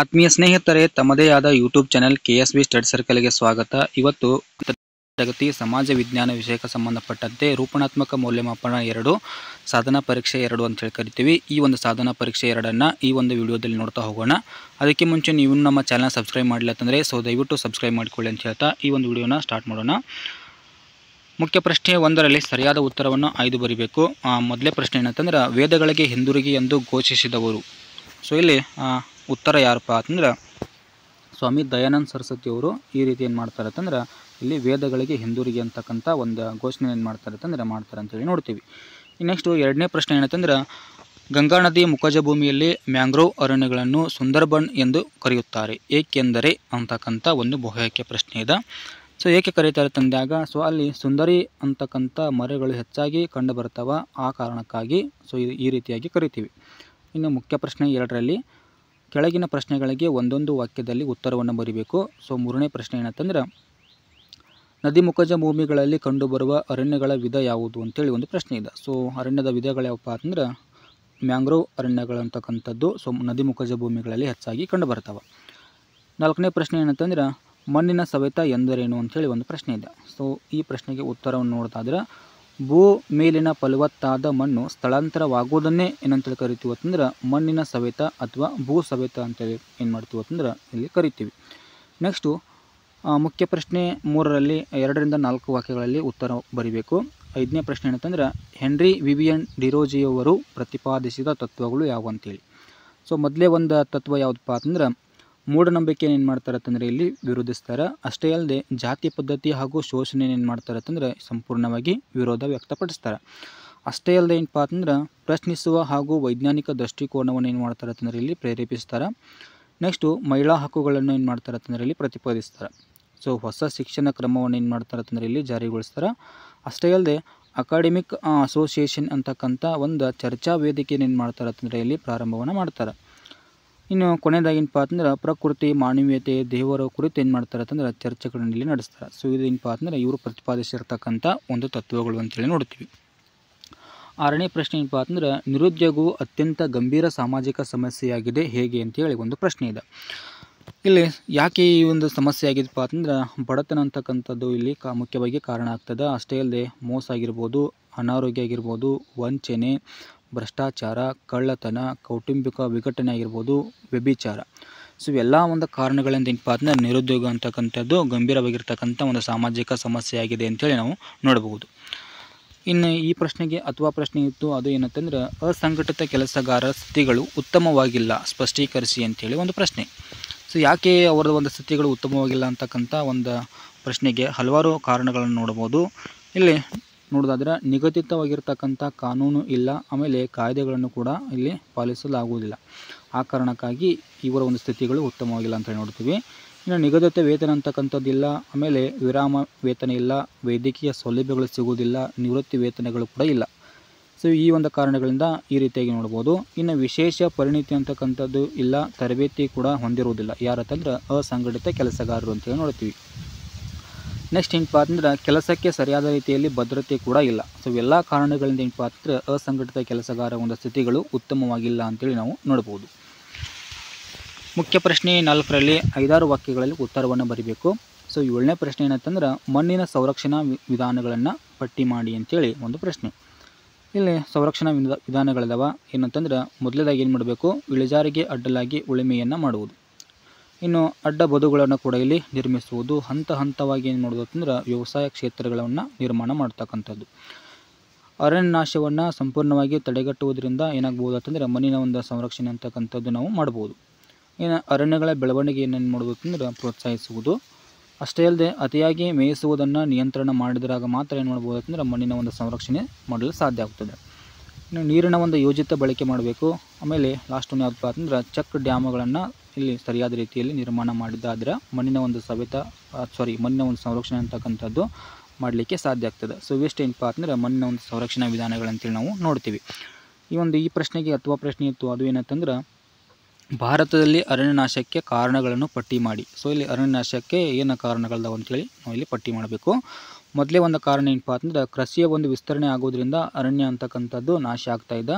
ಆತ್ಮೀಯ ಸ್ನೇಹಿತರೆ, ತಮ್ಮದೇ ಆದ ಯೂಟ್ಯೂಬ್ ಚಾನೆಲ್ KSB ಸ್ಟಡಿ ಸರ್ಕಲ್ಗೆ ಸ್ವಾಗತ. ಇವತ್ತು ತರಗತಿ ಸಮಾಜ ವಿಜ್ಞಾನ ವಿಷಯಕ್ಕೆ ಸಂಬಂಧಪಟ್ಟಂತೆ ರೂಪಣಾತ್ಮಕ ಮೌಲ್ಯಮಾಪನ 2 ಸಾಧನಾ ಪರೀಕ್ಷೆ 2 ಅಂತ ಹೇಳಿ ಕರಿತೀವಿ. ಈ ಒಂದು ಸಾಧನಾ ಪರೀಕ್ಷೆ 2ಅನ್ನು ಈ ಒಂದು ವಿಡಿಯೋದಲ್ಲಿ ನೋಡ್ತಾ ಹೋಗೋಣ. ಅದಕ್ಕೆ ಮುಂಚೆ ನೀವು ನಮ್ಮ ಚಾನಲ್ ಸಬ್ಸ್ಕ್ರೈಬ್ ಮಾಡಿಲ್ಲ ಅಂತಂದರೆ ದಯವಿಟ್ಟು ಸಬ್ಸ್ಕ್ರೈಬ್ ಮಾಡಿಕೊಳ್ಳಿ ಅಂತ ಹೇಳ್ತಾ ಈ ಒಂದು ವಿಡಿಯೋನ ಸ್ಟಾರ್ಟ್ ಮಾಡೋಣ. ಮುಖ್ಯ ಪ್ರಶ್ನೆ 1ರಲ್ಲಿ ಸರಿಯಾದ ಉತ್ತರವನ್ನು ಆಯ್ದು ಬರೀಬೇಕು. ಮೊದಲೇ ಪ್ರಶ್ನೆ ಏನಂತಂದ್ರೆ, ವೇದಗಳಿಗೆ ಹಿಂದಿರುಗಿ ಎಂದು ಘೋಷಿಸಿದವರು. ಸೊ ಇಲ್ಲಿ ಉತ್ತರ ಯಾರಪ್ಪ ಅಂತಂದ್ರೆ ಸ್ವಾಮಿ ದಯಾನಂದ ಸರಸ್ವತಿ ಅವರು ಈ ರೀತಿ ಏನು ಮಾಡ್ತಾರೆ ಅಂತಂದ್ರೆ, ಇಲ್ಲಿ ವೇದಗಳಿಗೆ ಹಿಂದಿರುಗಿ ಅಂತಕ್ಕಂಥ ಒಂದು ಘೋಷಣೆ ಏನು ಮಾಡ್ತಾರೆ ಅಂತೇಳಿ ನೋಡ್ತೀವಿ. ನೆಕ್ಸ್ಟು 2ನೇ ಪ್ರಶ್ನೆ ಏನಂತಂದ್ರೆ, ಗಂಗಾ ನದಿ ಮುಖಜ ಭೂಮಿಯಲ್ಲಿ ಮ್ಯಾಂಗ್ರೋವ್ ಅರಣ್ಯಗಳನ್ನು ಸುಂದರ್ಬನ್ ಎಂದು ಕರೆಯುತ್ತಾರೆ ಏಕೆಂದರೆ ಅಂತಕ್ಕಂಥ ಒಂದು ಬಹುಆಯ್ಕೆ ಪ್ರಶ್ನೆ ಇದೆ. ಸೊ ಏಕೆ ಕರೀತಾರೆ ತಂದಾಗ, ಸೊ ಅಲ್ಲಿ ಸುಂದರಿ ಅಂತಕ್ಕಂಥ ಮರಗಳು ಹೆಚ್ಚಾಗಿ ಕಂಡು ಬರ್ತಾವ, ಆ ಕಾರಣಕ್ಕಾಗಿ ಸೊ ಈ ರೀತಿಯಾಗಿ ಕರಿತೀವಿ. ಇನ್ನು ಮುಖ್ಯ ಪ್ರಶ್ನೆ 2ರಲ್ಲಿ ಕೆಳಗಿನ ಪ್ರಶ್ನೆಗಳಿಗೆ ಒಂದೊಂದು ವಾಕ್ಯದಲ್ಲಿ ಉತ್ತರವನ್ನು ಬರೀಬೇಕು. ಸೊ 3ನೇ ಪ್ರಶ್ನೆ ಏನಂತಂದ್ರೆ, ನದಿ ಮುಖಜ ಭೂಮಿಗಳಲ್ಲಿ ಕಂಡುಬರುವ ಅರಣ್ಯಗಳ ವಿಧ ಯಾವುದು ಅಂತೇಳಿ ಒಂದು ಪ್ರಶ್ನೆ ಇದೆ. ಸೊ ಅರಣ್ಯದ ವಿಧಗಳು ಯಾವಪ್ಪ ಅಂತಂದ್ರೆ ಮ್ಯಾಂಗ್ರೋವ್ ಅರಣ್ಯಗಳಂತಕ್ಕಂಥದ್ದು ಸೊ ನದಿ ಮುಖಜ ಭೂಮಿಗಳಲ್ಲಿ ಹೆಚ್ಚಾಗಿ ಕಂಡು ಬರ್ತಾವೆ. 4ನೇ ಪ್ರಶ್ನೆ ಏನಂತಂದ್ರೆ, ಮಣ್ಣಿನ ಸವೆತ ಎಂದರೇನು ಅಂತೇಳಿ ಒಂದು ಪ್ರಶ್ನೆ ಇದೆ. ಸೊ ಈ ಪ್ರಶ್ನೆಗೆ ಉತ್ತರವನ್ನು ನೋಡ್ತಾಯಿದ್ರೆ, ಭೂ ಮೇಲಿನ ಫಲವತ್ತಾದ ಮಣ್ಣು ಸ್ಥಳಾಂತರವಾಗುವುದನ್ನೇ ಏನಂತೇಳಿ ಕರಿತೀವಿ ಅಂತಂದ್ರೆ ಮಣ್ಣಿನ ಸವೆತ ಅಥವಾ ಭೂ ಸವೆತ ಅಂತೇಳಿ ಏನು ಮಾಡ್ತೀವಿ ಅಂತಂದ್ರೆ ಇಲ್ಲಿ ಕರಿತೀವಿ. ನೆಕ್ಸ್ಟು ಮುಖ್ಯ ಪ್ರಶ್ನೆ 3ರಲ್ಲಿ 2ರಿಂದ 4 ವಾಕ್ಯಗಳಲ್ಲಿ ಉತ್ತರ ಬರೀಬೇಕು. 5ನೇ ಪ್ರಶ್ನೆ ಏನಂತಂದ್ರೆ, ಹೆನ್ರಿ ವಿವಿಯನ್ ಡಿರೋಜಿಯವರು ಪ್ರತಿಪಾದಿಸಿದ ತತ್ವಗಳು ಯಾವುವು ಅಂತೇಳಿ. ಸೊ ಮೊದಲೇ ಒಂದು ತತ್ವ ಯಾವುದಪ್ಪ ಅಂತಂದ್ರೆ, ಮೂಢನಂಬಿಕೆ ಏನು ಮಾಡ್ತಾರೆ ಅಂತಂದರೆ ಇಲ್ಲಿ ವಿರೋಧಿಸ್ತಾರೆ. ಅಷ್ಟೇ ಅಲ್ಲದೆ ಜಾತಿ ಪದ್ಧತಿ ಹಾಗೂ ಶೋಷಣೆ ಏನು ಮಾಡ್ತಾರೆ ಅಂತಂದರೆ ಸಂಪೂರ್ಣವಾಗಿ ವಿರೋಧ ವ್ಯಕ್ತಪಡಿಸ್ತಾರೆ. ಅಷ್ಟೇ ಅಲ್ಲದೆ ಏನಪ್ಪ ಅಂತಂದ್ರೆ ಪ್ರಶ್ನಿಸುವ ಹಾಗೂ ವೈಜ್ಞಾನಿಕ ದೃಷ್ಟಿಕೋನವನ್ನು ಏನು ಮಾಡ್ತಾರೆ ಅಂತಂದರೆ ಇಲ್ಲಿ ಪ್ರೇರೇಪಿಸ್ತಾರೆ. ನೆಕ್ಸ್ಟು ಮಹಿಳಾ ಹಕ್ಕುಗಳನ್ನು ಏನು ಮಾಡ್ತಾರೆ ಅಂತಂದರೆ ಇಲ್ಲಿ ಪ್ರತಿಪಾದಿಸ್ತಾರೆ. ಸೊ ಹೊಸ ಶಿಕ್ಷಣ ಕ್ರಮವನ್ನು ಏನು ಮಾಡ್ತಾರೆ ಅಂತಂದರೆ ಇಲ್ಲಿ ಜಾರಿಗೊಳಿಸ್ತಾರೆ. ಅಷ್ಟೇ ಅಲ್ಲದೆ ಅಕಾಡೆಮಿಕ್ ಅಸೋಸಿಯೇಷನ್ ಅಂತಕ್ಕಂಥ ಒಂದು ಚರ್ಚಾ ವೇದಿಕೆಯನ್ನು ಏನು ಮಾಡ್ತಾರೆ ಅಂತಂದರೆ ಇಲ್ಲಿ ಪ್ರಾರಂಭವನ್ನು ಮಾಡ್ತಾರೆ. ಇನ್ನು ಕೊನೆಯದಾಗಿ ಏನಪ್ಪ ಅಂತಂದ್ರೆ ಪ್ರಕೃತಿ, ಮಾನವೀಯತೆ, ದೇವರ ಕುರಿತು ಏನು ಮಾಡ್ತಾರೆ ಅಂತಂದ್ರೆ ಚರ್ಚೆಗಳನ್ನು ಇಲ್ಲಿ ನಡೆಸ್ತಾರೆ. ಸೊ ಇದು ಏನಪ್ಪ ಅಂತಂದ್ರೆ ಇವರು ಪ್ರತಿಪಾದಿಸಿರ್ತಕ್ಕಂಥ ಒಂದು ತತ್ವಗಳು ಅಂತೇಳಿ ನೋಡ್ತೀವಿ. 6ನೇ ಪ್ರಶ್ನೆ ಏನಪ್ಪ ಅಂತಂದ್ರೆ, ನಿರುದ್ಯೋಗವು ಅತ್ಯಂತ ಗಂಭೀರ ಸಾಮಾಜಿಕ ಸಮಸ್ಯೆಯಾಗಿದೆ ಹೇಗೆ ಅಂತೇಳಿ ಒಂದು ಪ್ರಶ್ನೆ ಇದೆ. ಇಲ್ಲಿ ಯಾಕೆ ಈ ಒಂದು ಸಮಸ್ಯೆ ಆಗಿದೆಪ್ಪ ಅಂತಂದ್ರೆ ಬಡತನ ಅಂತಕ್ಕಂಥದ್ದು ಇಲ್ಲಿ ಮುಖ್ಯವಾಗಿ ಕಾರಣ ಆಗ್ತದೆ. ಅಷ್ಟೇ ಅಲ್ಲದೆ ಮೋಸ ಆಗಿರ್ಬೋದು, ಅನಾರೋಗ್ಯ ಆಗಿರ್ಬೋದು, ವಂಚನೆ, ಭ್ರಷ್ಟಾಚಾರ, ಕಳ್ಳತನ, ಕೌಟುಂಬಿಕ ವಿಘಟನೆ ಆಗಿರ್ಬೋದು, ವ್ಯಭಿಚಾರ. ಸೊ ಇವೆಲ್ಲ ಒಂದು ಕಾರಣಗಳಿಂದ ಏನಪ್ಪ ಅಂತಂದ್ರೆ ನಿರುದ್ಯೋಗ ಅಂತಕ್ಕಂಥದ್ದು ಗಂಭೀರವಾಗಿರ್ತಕ್ಕಂಥ ಒಂದು ಸಾಮಾಜಿಕ ಸಮಸ್ಯೆಯಾಗಿದೆ ಅಂತೇಳಿ ನಾವು ನೋಡಬಹುದು. ಇನ್ನು ಈ ಪ್ರಶ್ನೆಗೆ ಅಥವಾ ಪ್ರಶ್ನೆ ಇತ್ತು, ಅದು ಏನಂತಂದ್ರೆ ಅಸಂಘಟಿತ ಕೆಲಸಗಾರರ ಸ್ಥಿತಿಗಳು ಉತ್ತಮವಾಗಿಲ್ಲ ಸ್ಪಷ್ಟೀಕರಿಸಿ ಅಂತೇಳಿ ಒಂದು ಪ್ರಶ್ನೆ. ಸೊ ಯಾಕೆ ಅವರ ಒಂದು ಸ್ಥಿತಿಗಳು ಉತ್ತಮವಾಗಿಲ್ಲ ಅಂತಕ್ಕಂಥ ಒಂದು ಪ್ರಶ್ನೆಗೆ ಹಲವಾರು ಕಾರಣಗಳನ್ನು ನೋಡ್ಬೋದು. ಇಲ್ಲಿ ನೋಡೋದಾದ್ರೆ ನಿಗದಿತವಾಗಿರ್ತಕ್ಕಂಥ ಕಾನೂನು ಇಲ್ಲ, ಆಮೇಲೆ ಕಾಯ್ದೆಗಳನ್ನು ಕೂಡ ಇಲ್ಲಿ ಪಾಲಿಸಲಾಗುವುದಿಲ್ಲ. ಆ ಕಾರಣಕ್ಕಾಗಿ ಇವರ ಒಂದು ಸ್ಥಿತಿಗಳು ಉತ್ತಮವಾಗಿಲ್ಲ ಅಂತ ನೋಡ್ತೀವಿ. ಇನ್ನು ನಿಗದಿತ ವೇತನ ಅಂತಕ್ಕಂಥದ್ದಿಲ್ಲ, ಆಮೇಲೆ ವಿರಾಮ ವೇತನ ಇಲ್ಲ, ವೈದ್ಯಕೀಯ ಸೌಲಭ್ಯಗಳು ಸಿಗುವುದಿಲ್ಲ, ನಿವೃತ್ತಿ ವೇತನಗಳು ಕೂಡ ಇಲ್ಲ. ಸೊ ಈ ಒಂದು ಕಾರಣಗಳಿಂದ ಈ ರೀತಿಯಾಗಿ ನೋಡ್ಬೋದು. ಇನ್ನು ವಿಶೇಷ ಪರಿಣಿತಿ ಅಂತಕ್ಕಂಥದ್ದು ಇಲ್ಲ, ತರಬೇತಿ ಕೂಡ ಹೊಂದಿರುವುದಿಲ್ಲ. ಯಾರಂತಂದ್ರೆ ಅಸಂಘಟಿತ ಕೆಲಸಗಾರರು ಅಂತೇಳಿ ನೋಡ್ತೀವಿ. ನೆಕ್ಸ್ಟ್ ಏನಪ್ಪ ಅಂತಂದ್ರೆ ಕೆಲಸಕ್ಕೆ ಸರಿಯಾದ ರೀತಿಯಲ್ಲಿ ಭದ್ರತೆ ಕೂಡ ಇಲ್ಲ. ಸೊ ಎಲ್ಲ ಕಾರಣಗಳಿಂದ ಏನಪ್ಪ ಅಂತಂದ್ರೆ ಅಸಂಘಟಿತ ಕೆಲಸಗಾರ ಒಂದು ಸ್ಥಿತಿಗಳು ಉತ್ತಮವಾಗಿಲ್ಲ ಅಂತೇಳಿ ನಾವು ನೋಡ್ಬೋದು. ಮುಖ್ಯ ಪ್ರಶ್ನೆ 4ರಲ್ಲಿ 5-6 ವಾಕ್ಯಗಳಲ್ಲಿ ಉತ್ತರವನ್ನು ಬರೀಬೇಕು. ಸೊ 7ನೇ ಪ್ರಶ್ನೆ ಏನಂತಂದ್ರೆ, ಮಣ್ಣಿನ ಸಂರಕ್ಷಣಾ ವಿಧಾನಗಳನ್ನು ಪಟ್ಟಿ ಮಾಡಿ ಅಂತೇಳಿ ಒಂದು ಪ್ರಶ್ನೆ. ಇಲ್ಲಿ ಸಂರಕ್ಷಣಾ ವಿಧಾನಗಳಿದಾವ. ಏನಂತಂದ್ರೆ ಮೊದಲೇದಾಗಿ ಏನು ಮಾಡಬೇಕು, ಇಳಿಜಾರಿಗೆ ಅಡ್ಡಲಾಗಿ ಉಳುಮೆಯನ್ನು ಮಾಡುವುದು. ಇನ್ನು ಅಡ್ಡ ಬದುಗಳನ್ನು ಕೂಡ ಇಲ್ಲಿ ನಿರ್ಮಿಸುವುದು. ಹಂತ ಹಂತವಾಗಿ ಏನು ಮಾಡೋದು ಅಂತಂದ್ರೆ ವ್ಯವಸಾಯ ಕ್ಷೇತ್ರಗಳನ್ನು ನಿರ್ಮಾಣ ಮಾಡ್ತಕ್ಕಂಥದ್ದು. ಅರಣ್ಯ ನಾಶವನ್ನು ಸಂಪೂರ್ಣವಾಗಿ ತಡೆಗಟ್ಟುವುದರಿಂದ ಏನಾಗ್ಬೋದು ಅಂತಂದರೆ ಮಣ್ಣಿನ ಒಂದು ಸಂರಕ್ಷಣೆ ಅಂತಕ್ಕಂಥದ್ದು ನಾವು ಮಾಡ್ಬೋದು. ಇನ್ನು ಅರಣ್ಯಗಳ ಬೆಳವಣಿಗೆ ಏನೇನು ಮಾಡ್ಬೋದು ಅಂತಂದ್ರೆ ಪ್ರೋತ್ಸಾಹಿಸುವುದು. ಅಷ್ಟೇ ಅಲ್ಲದೆ ಅತಿಯಾಗಿ ಮೇಯಿಸುವುದನ್ನು ನಿಯಂತ್ರಣ ಮಾಡಿದಾಗ ಮಾತ್ರ ಏನು ಮಾಡ್ಬೋದು ಅಂತಂದ್ರೆ ಮಣ್ಣಿನ ಒಂದು ಸಂರಕ್ಷಣೆ ಮಾಡಲು ಸಾಧ್ಯ ಆಗ್ತದೆ. ಇನ್ನು ನೀರಿನ ಒಂದು ಯೋಜಿತ ಬಳಕೆ ಮಾಡಬೇಕು. ಆಮೇಲೆ ಲಾಸ್ಟ್ ಒಂದು ಯಾವುದಪ್ಪ ಅಂತಂದ್ರೆ ಚೆಕ್ ಡ್ಯಾಮ್ಗಳನ್ನು ಇಲ್ಲಿ ಸರಿಯಾದ ರೀತಿಯಲ್ಲಿ ನಿರ್ಮಾಣ ಮಾಡಿದ್ದಾದ್ರೆ ಮಣ್ಣಿನ ಒಂದು ಮಣ್ಣಿನ ಒಂದು ಸಂರಕ್ಷಣೆ ಅಂತಕ್ಕಂಥದ್ದು ಮಾಡಲಿಕ್ಕೆ ಸಾಧ್ಯ ಆಗ್ತದೆ. ಸೊ ಇವೆಷ್ಟು ಏನಪ್ಪ ಅಂತಂದ್ರೆ ಮಣ್ಣಿನ ಒಂದು ಸಂರಕ್ಷಣಾ ವಿಧಾನಗಳಂತೇಳಿ ನಾವು ನೋಡ್ತೀವಿ. ಈ ಪ್ರಶ್ನೆಗೆ ಅಥವಾ ಪ್ರಶ್ನೆ ಇತ್ತು, ಅದು ಏನಂತಂದ್ರೆ ಭಾರತದಲ್ಲಿ ಅರಣ್ಯನಾಶಕ್ಕೆ ಕಾರಣಗಳನ್ನು ಪಟ್ಟಿ ಮಾಡಿ. ಸೊ ಇಲ್ಲಿ ಅರಣ್ಯನಾಶಕ್ಕೆ ಏನು ಕಾರಣಗಳದಾವ ಅಂತೇಳಿ ನಾವು ಇಲ್ಲಿ ಪಟ್ಟಿ ಮಾಡಬೇಕು. ಮೊದಲೇ ಒಂದು ಕಾರಣ ಏನಪ್ಪ ಅಂತಂದ್ರೆ ಕೃಷಿಯ ಒಂದು ವಿಸ್ತರಣೆ ಆಗೋದ್ರಿಂದ ಅರಣ್ಯ ಅಂತಕ್ಕಂಥದ್ದು ನಾಶ ಆಗ್ತಾಯಿದೆ.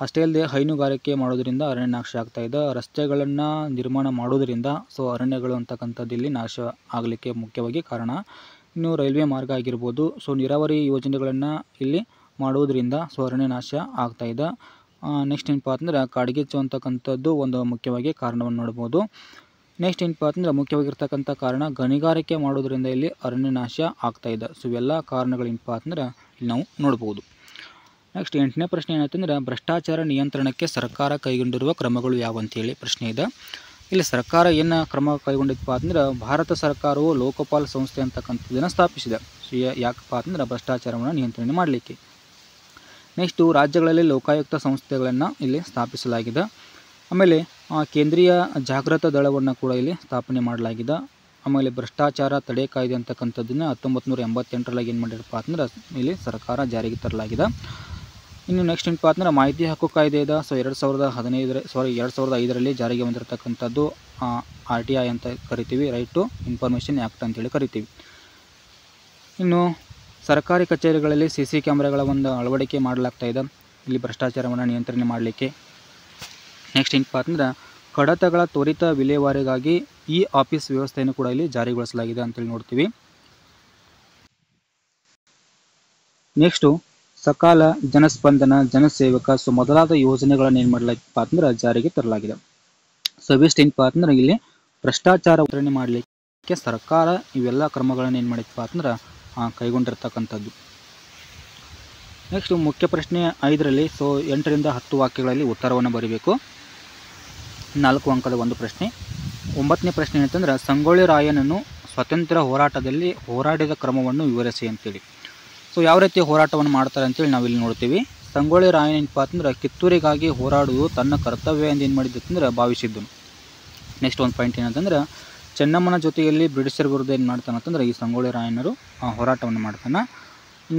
ಅಷ್ಟೇ ಅಲ್ಲದೆ ಹೈನುಗಾರಿಕೆ ಮಾಡೋದ್ರಿಂದ ಅರಣ್ಯ ನಾಶ ಆಗ್ತಾಯಿದೆ. ರಸ್ತೆಗಳನ್ನು ನಿರ್ಮಾಣ ಮಾಡೋದ್ರಿಂದ ಸೊ ಅರಣ್ಯಗಳು ಅಂತಕ್ಕಂಥದ್ದು ಇಲ್ಲಿ ನಾಶ ಆಗಲಿಕ್ಕೆ ಮುಖ್ಯವಾಗಿ ಕಾರಣ. ಇನ್ನು ರೈಲ್ವೆ ಮಾರ್ಗ ಆಗಿರ್ಬೋದು, ಸೊ ನೀರಾವರಿ ಯೋಜನೆಗಳನ್ನು ಇಲ್ಲಿ ಮಾಡೋದ್ರಿಂದ ಸೊ ಅರಣ್ಯ ನಾಶ ಆಗ್ತಾಯಿದೆ. ನೆಕ್ಸ್ಟ್ ಏನಪ್ಪ ಅಂತಂದ್ರೆ ಕಾಡ್ಗಿಚ್ಚು ಅಂತಕ್ಕಂಥದ್ದು ಒಂದು ಮುಖ್ಯವಾಗಿ ಕಾರಣವನ್ನು ನೋಡ್ಬೋದು. ನೆಕ್ಸ್ಟ್ ಏನಪ್ಪ ಅಂತಂದ್ರೆ ಮುಖ್ಯವಾಗಿರ್ತಕ್ಕಂಥ ಕಾರಣ ಗಣಿಗಾರಿಕೆ ಮಾಡೋದ್ರಿಂದ ಇಲ್ಲಿ ಅರಣ್ಯ ನಾಶ ಆಗ್ತಾಯಿದೆ. ಸೊ ಇವೆಲ್ಲ ಕಾರಣಗಳೇನಪ್ಪ ಅಂತಂದ್ರೆ ಇಲ್ಲಿ ನಾವು ನೋಡ್ಬೋದು. ನೆಕ್ಸ್ಟ್ 8ನೇ ಪ್ರಶ್ನೆ ಏನಂತಂದ್ರೆ ಭ್ರಷ್ಟಾಚಾರ ನಿಯಂತ್ರಣಕ್ಕೆ ಸರ್ಕಾರ ಕೈಗೊಂಡಿರುವ ಕ್ರಮಗಳು ಯಾವಂತೇಳಿ ಪ್ರಶ್ನೆ ಇದೆ. ಇಲ್ಲಿ ಸರ್ಕಾರ ಏನು ಕ್ರಮ ಕೈಗೊಂಡಿದ್ದಪ್ಪ ಅಂತಂದ್ರೆ ಭಾರತ ಸರ್ಕಾರವು ಲೋಕಪಾಲ್ ಸಂಸ್ಥೆ ಅಂತಕ್ಕಂಥದ್ದನ್ನು ಸ್ಥಾಪಿಸಿದೆ. ಸೊ ಯಾಕಪ್ಪ ಅಂತಂದ್ರೆ ಭ್ರಷ್ಟಾಚಾರವನ್ನು ನಿಯಂತ್ರಣೆ ಮಾಡಲಿಕ್ಕೆ. ನೆಕ್ಸ್ಟು ರಾಜ್ಯಗಳಲ್ಲಿ ಲೋಕಾಯುಕ್ತ ಸಂಸ್ಥೆಗಳನ್ನು ಇಲ್ಲಿ ಸ್ಥಾಪಿಸಲಾಗಿದೆ. ಆಮೇಲೆ ಕೇಂದ್ರೀಯ ಜಾಗೃತ ದಳವನ್ನು ಕೂಡ ಇಲ್ಲಿ ಸ್ಥಾಪನೆ ಮಾಡಲಾಗಿದೆ. ಆಮೇಲೆ ಭ್ರಷ್ಟಾಚಾರ ತಡೆ ಕಾಯ್ದೆ ಅಂತಕ್ಕಂಥದ್ದನ್ನು 1988ರಲ್ಲಿ ಏನು ಮಾಡಿರಪ್ಪ ಅಂತಂದ್ರೆ ಇಲ್ಲಿ ಸರ್ಕಾರ ಜಾರಿಗೆ ತರಲಾಗಿದೆ. ಇನ್ನು ನೆಕ್ಸ್ಟ್ ಏನಪ್ಪ ಅಂತಂದ್ರೆ ಮಾಹಿತಿ ಹಕ್ಕು ಕಾಯ್ದೆ ಇದೆ. ಸೊ 2005ರಲ್ಲಿ ಜಾರಿಗೆ ಬಂದಿರತಕ್ಕಂಥದ್ದು RTI ಅಂತ ಕರಿತೀವಿ, ರೈಟ್ ಟು ಇನ್ಫಾರ್ಮೇಷನ್ ಆ್ಯಕ್ಟ್ ಅಂತೇಳಿ ಕರಿತೀವಿ. ಇನ್ನು ಸರ್ಕಾರಿ ಕಚೇರಿಗಳಲ್ಲಿ CC ಕ್ಯಾಮ್ರಾಗಳ ಒಂದು ಅಳವಡಿಕೆ ಮಾಡಲಾಗ್ತಾಯಿದೆ ಇಲ್ಲಿ ಭ್ರಷ್ಟಾಚಾರವನ್ನು ನಿಯಂತ್ರಣೆ ಮಾಡಲಿಕ್ಕೆ. ನೆಕ್ಸ್ಟ್ ಏನಪ್ಪ ಅಂತಂದ್ರೆ ಕಡತಗಳ ತ್ವರಿತ ವಿಲೇವಾರಿಗಾಗಿ ಆಫೀಸ್ ವ್ಯವಸ್ಥೆಯನ್ನು ಕೂಡ ಇಲ್ಲಿ ಜಾರಿಗೊಳಿಸಲಾಗಿದೆ ಅಂತೇಳಿ ನೋಡ್ತೀವಿ. ನೆಕ್ಸ್ಟು ಸಕಾಲ, ಜನಸ್ಪಂದನ, ಜನಸೇವಕ ಸೊ ಮೊದಲಾದ ಯೋಜನೆಗಳನ್ನು ಏನು ಮಾಡಲಾಗಿಪ್ಪ ಅಂತಂದ್ರೆ ಜಾರಿಗೆ ತರಲಾಗಿದೆ. ಸೊ ಇವಿಷ್ಟು ಏನಪ್ಪ ಅಂತಂದ್ರೆ ಇಲ್ಲಿ ಭ್ರಷ್ಟಾಚಾರ ನಿಯಂತ್ರಣೆ ಮಾಡಲಿಕ್ಕೆ ಸರ್ಕಾರ ಇವೆಲ್ಲ ಕ್ರಮಗಳನ್ನು ಏನು ಮಾಡಿದಪ್ಪ ಅಂತಂದ್ರೆ ಕೈಗೊಂಡಿರ್ತಕ್ಕಂಥದ್ದು. ನೆಕ್ಸ್ಟ್ ಮುಖ್ಯ ಪ್ರಶ್ನೆ 5ರಲ್ಲಿ ಸೊ 8ರಿಂದ 10 ವಾಕ್ಯಗಳಲ್ಲಿ ಉತ್ತರವನ್ನು ಬರೀಬೇಕು. 4 ಅಂಕದ ಒಂದು ಪ್ರಶ್ನೆ. 9ನೇ ಪ್ರಶ್ನೆ ಏನಂತಂದ್ರೆ ಸಂಗೊಳ್ಳಿ ರಾಯಣ್ಣನು ಸ್ವಾತಂತ್ರ್ಯ ಹೋರಾಟದಲ್ಲಿ ಹೋರಾಡಿದ ಕ್ರಮವನ್ನು ವಿವರಿಸಿ ಅಂತೇಳಿ. ಸೊ ಯಾವ ರೀತಿ ಹೋರಾಟವನ್ನು ಮಾಡ್ತಾರೆ ಅಂತೇಳಿ ನಾವಿಲ್ಲಿ ನೋಡ್ತೀವಿ. ಸಂಗೊಳ್ಳಿ ರಾಯಣ್ಣ ಏನಪ್ಪ ಅಂತಂದ್ರೆ ಕಿತ್ತೂರಿಗಾಗಿ ಹೋರಾಡುವುದು ತನ್ನ ಕರ್ತವ್ಯ ಎಂದು ಏನು ಮಾಡಿದ್ದಂದ್ರೆ ಭಾವಿಸಿದ್ದನು. ನೆಕ್ಸ್ಟ್ ಒಂದು ಪಾಯಿಂಟ್ ಏನಂತಂದ್ರೆ ಚೆನ್ನಮ್ಮನ ಜೊತೆಯಲ್ಲಿ ಬ್ರಿಟಿಷರ ವಿರುದ್ಧ ಏನು ಮಾಡ್ತಾನೆ ಅಂತಂದ್ರೆ ಈ ಸಂಗೊಳ್ಳಿ ರಾಯಣ್ಣರು ಹೋರಾಟವನ್ನು ಮಾಡ್ತಾನೆ.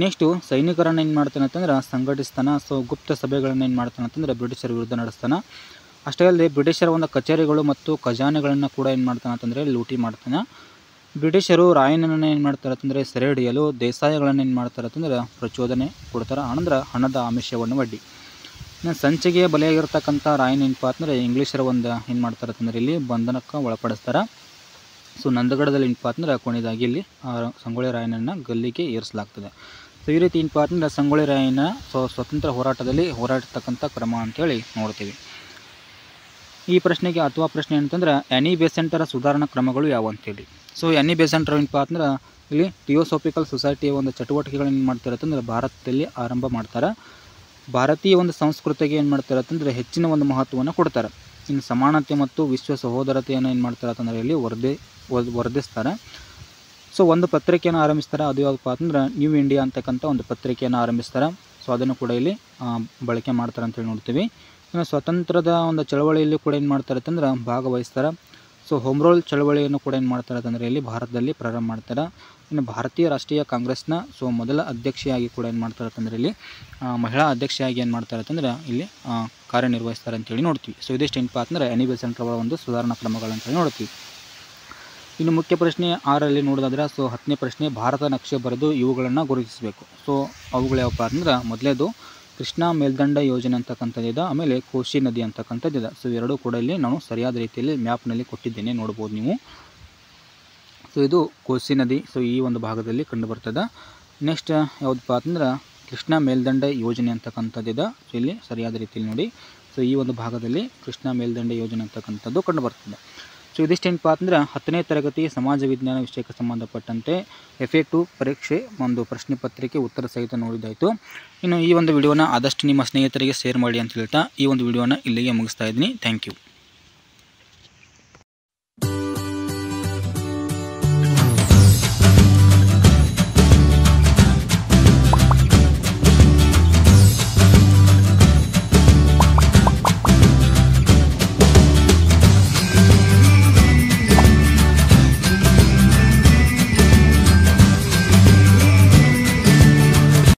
ನೆಕ್ಸ್ಟು ಸೈನಿಕರನ್ನು ಏನು ಮಾಡ್ತಾನೆ ಅಂತಂದ್ರೆ ಸಂಘಟಿಸ್ತಾನೆ. ಸೊ ಗುಪ್ತ ಸಭೆಗಳನ್ನು ಏನು ಮಾಡ್ತಾನೆ ಅಂತಂದ್ರೆ ಬ್ರಿಟಿಷರ ವಿರುದ್ಧ ನಡೆಸ್ತಾನೆ. ಅಷ್ಟೇ ಅಲ್ಲದೆ ಬ್ರಿಟಿಷರ ಒಂದು ಕಚೇರಿಗಳು ಮತ್ತು ಖಜಾನೆಗಳನ್ನು ಕೂಡ ಏನು ಮಾಡ್ತಾನೆ ಅಂತಂದರೆ ಲೂಟಿ ಮಾಡ್ತಾನೆ. ಬ್ರಿಟಿಷರು ರಾಯಣ್ಣನನ್ನು ಏನು ಮಾಡ್ತಾರೆ ಅಂತಂದರೆ ಸೆರೆ ಹಿಡಿಯಲು ದೇಸಾಯಿಗಳನ್ನು ಏನು ಮಾಡ್ತಾರೆ ಅಂತಂದ್ರೆ ಪ್ರಚೋದನೆ ಕೊಡ್ತಾರೆ, ಅಂದ್ರೆ ಹಣದ ಆಮಿಷವನ್ನು ಒಡ್ಡಿ. ಇನ್ನು ಸಂಚಿಗೆ ಬಲಿಯಾಗಿರ್ತಕ್ಕಂಥ ರಾಯಣ್ಣ ಏನಪ್ಪ ಅಂತಂದರೆ ಇಂಗ್ಲೀಷರ ಒಂದು ಏನು ಮಾಡ್ತಾರೆ ಅಂತಂದರೆ ಇಲ್ಲಿ ಬಂಧನಕ್ಕೆ ಒಳಪಡಿಸ್ತಾರೆ. ಸೊ ನಂದಗಡದಲ್ಲಿ ಏನಪ್ಪ ಅಂತಂದ್ರೆ ಕೊನೆಯದಾಗಿ ಇಲ್ಲಿ ಸಂಗೊಳ್ಳಿ ರಾಯಣ್ಣನ ಗಲ್ಲಿಗೆ ಏರಿಸಲಾಗ್ತದೆ. ಸೊ ಈ ರೀತಿ ಏನಪ್ಪ ಅಂತಂದ್ರೆ ಸಂಗೊಳ್ಳಿ ರಾಯಣ್ಣ ಸ್ವತಂತ್ರ ಹೋರಾಟದಲ್ಲಿ ಹೋರಾಡ್ತಕ್ಕಂಥ ಕ್ರಮ ಅಂತೇಳಿ ನೋಡ್ತೀವಿ. ಈ ಪ್ರಶ್ನೆಗೆ ಅಥವಾ ಪ್ರಶ್ನೆ ಏನಂತಂದ್ರೆ ಆ್ಯನಿ ಬೆಸೆಂಟರ ಸುಧಾರಣಾ ಕ್ರಮಗಳು ಯಾವ ಅಂತೇಳಿ. ಸೊ ಆ್ಯನಿ ಬೆಸೆಂಟರ್ ಏನಪ್ಪ ಅಂತಂದ್ರೆ ಇಲ್ಲಿ ಥಿಯೋಸೋಫಿಕಲ್ ಸೊಸೈಟಿಯ ಒಂದು ಚಟುವಟಿಕೆಗಳನ್ನು ಏನು ಮಾಡ್ತಾರೆ ಅಂತಂದ್ರೆ ಭಾರತದಲ್ಲಿ ಆರಂಭ ಮಾಡ್ತಾರೆ. ಭಾರತೀಯ ಒಂದು ಸಂಸ್ಕೃತಿಗೆ ಏನು ಮಾಡ್ತಾರೆ ಅಂತಂದರೆ ಹೆಚ್ಚಿನ ಒಂದು ಮಹತ್ವವನ್ನು ಕೊಡ್ತಾರೆ. ಇನ್ನು ಸಮಾನತೆ ಮತ್ತು ವಿಶ್ವ ಸಹೋದರತೆಯನ್ನು ಏನು ಮಾಡ್ತಾರೆ ಅಂತಂದರೆ ಇಲ್ಲಿ ವರ್ಧಿಸ್ತಾರೆ. ಸೊ ಒಂದು ಪತ್ರಿಕೆಯನ್ನು ಆರಂಭಿಸ್ತಾರೆ, ಅದು ಯಾವುದಪ್ಪ ಅಂತಂದ್ರೆ ನ್ಯೂ ಇಂಡಿಯಾ ಅಂತಕ್ಕಂಥ ಒಂದು ಪತ್ರಿಕೆಯನ್ನು ಆರಂಭಿಸ್ತಾರೆ. ಸೊ ಅದನ್ನು ಕೂಡ ಇಲ್ಲಿ ಬಳಕೆ ಮಾಡ್ತಾರೆ ಅಂತೇಳಿ ನೋಡ್ತೀವಿ. ಇನ್ನು ಸ್ವತಂತ್ರದ ಒಂದು ಚಳವಳಿಯಲ್ಲಿ ಕೂಡ ಏನು ಮಾಡ್ತಾರೆ ಅಂತಂದ್ರೆ ಭಾಗವಹಿಸ್ತಾರೆ. ಸೊ ಹೋಮ್ ರೂಲ್ ಚಳವಳಿಯನ್ನು ಕೂಡ ಏನು ಮಾಡ್ತಾರೆ ಅಂತಂದರೆ ಇಲ್ಲಿ ಭಾರತದಲ್ಲಿ ಪ್ರಾರಂಭ ಮಾಡ್ತಾರೆ. ಇನ್ನು ಭಾರತೀಯ ರಾಷ್ಟ್ರೀಯ ಕಾಂಗ್ರೆಸ್ನ ಸೊ ಮೊದಲ ಅಧ್ಯಕ್ಷೆಯಾಗಿ ಕೂಡ ಏನು ಮಾಡ್ತಾರೆ ಅಂತಂದರೆ ಇಲ್ಲಿ ಮಹಿಳಾ ಅಧ್ಯಕ್ಷೆಯಾಗಿ ಏನು ಮಾಡ್ತಾರೆ ಅಂತಂದ್ರೆ ಇಲ್ಲಿ ಕಾರ್ಯನಿರ್ವಹಿಸ್ತಾರೆ ಅಂತೇಳಿ ನೋಡ್ತೀವಿ. ಸೊ ಇದಿಷ್ಟು ಏನಪ್ಪ ಅಂತಂದರೆ ಆ್ಯನಿ ಬೆಸೆಂಟರ್ ಅವರ ಒಂದು ಸುಧಾರಣಾ ಕ್ರಮಗಳು ಅಂತೇಳಿ ನೋಡ್ತೀವಿ. ಇನ್ನು ಮುಖ್ಯ ಪ್ರಶ್ನೆ 6ರಲ್ಲಿ ನೋಡೋದಾದ್ರೆ ಸೊ 10ನೇ ಪ್ರಶ್ನೆ ಭಾರತ ನಕ್ಷೆ ಬರೆದು ಇವುಗಳನ್ನು ಗುರುತಿಸಬೇಕು. ಸೊ ಅವುಗಳು ಯಾವಪ್ಪ ಅಂತಂದ್ರೆ ಮೊದಲೇದು ಕೃಷ್ಣಾ ಮೇಲ್ದಂಡ ಯೋಜನೆ ಅಂತಕ್ಕಂಥದ್ದಿದೆ, ಆಮೇಲೆ ಕೋಶಿ ನದಿ ಅಂತಕ್ಕಂಥದ್ದಿದೆ. ಸೊ ಎರಡೂ ಕೂಡ ಇಲ್ಲಿ ನಾನು ಸರಿಯಾದ ರೀತಿಯಲ್ಲಿ ಮ್ಯಾಪ್ನಲ್ಲಿ ಕೊಟ್ಟಿದ್ದೇನೆ, ನೋಡ್ಬೋದು ನೀವು. ಸೊ ಇದು ಕೋಶಿ ನದಿ, ಸೊ ಈ ಒಂದು ಭಾಗದಲ್ಲಿ ಕಂಡು ಬರ್ತದೆ. ನೆಕ್ಸ್ಟ್ ಯಾವುದಪ್ಪ ಅಂತಂದ್ರೆ ಕೃಷ್ಣಾ ಮೇಲ್ದಂಡೆ ಯೋಜನೆ ಅಂತಕ್ಕಂಥದ್ದಿದೆ. ಸೊ ಇಲ್ಲಿ ಸರಿಯಾದ ರೀತಿಯಲ್ಲಿ ನೋಡಿ, ಸೊ ಈ ಒಂದು ಭಾಗದಲ್ಲಿ ಕೃಷ್ಣಾ ಮೇಲ್ದಂಡೆ ಯೋಜನೆ ಅಂತಕ್ಕಂಥದ್ದು ಕಂಡು ಬರ್ತದೆ. ಸೊ ಇದಿಷ್ಟೇನಪ್ಪ ಅಂತಂದ್ರೆ 10ನೇ ತರಗತಿ ಸಮಾಜ ವಿಜ್ಞಾನ ವಿಷಯಕ್ಕೆ ಸಂಬಂಧಪಟ್ಟಂತೆ FA2 ಪರೀಕ್ಷೆ ಒಂದು ಪ್ರಶ್ನೆ ಪತ್ರಿಕೆ ಉತ್ತರ ಸಹಿತ ನೋಡಿದ್ದಾಯಿತು. ಇನ್ನು ಈ ಒಂದು ವಿಡಿಯೋನ ಆದಷ್ಟು ನಿಮ್ಮ ಸ್ನೇಹಿತರಿಗೆ ಶೇರ್ ಮಾಡಿ ಅಂತ ಹೇಳ್ತಾ ಈ ಒಂದು ವಿಡಿಯೋನ ಇಲ್ಲಿಗೆ ಮುಗಿಸ್ತಾ ಇದ್ದೀನಿ. Thank you.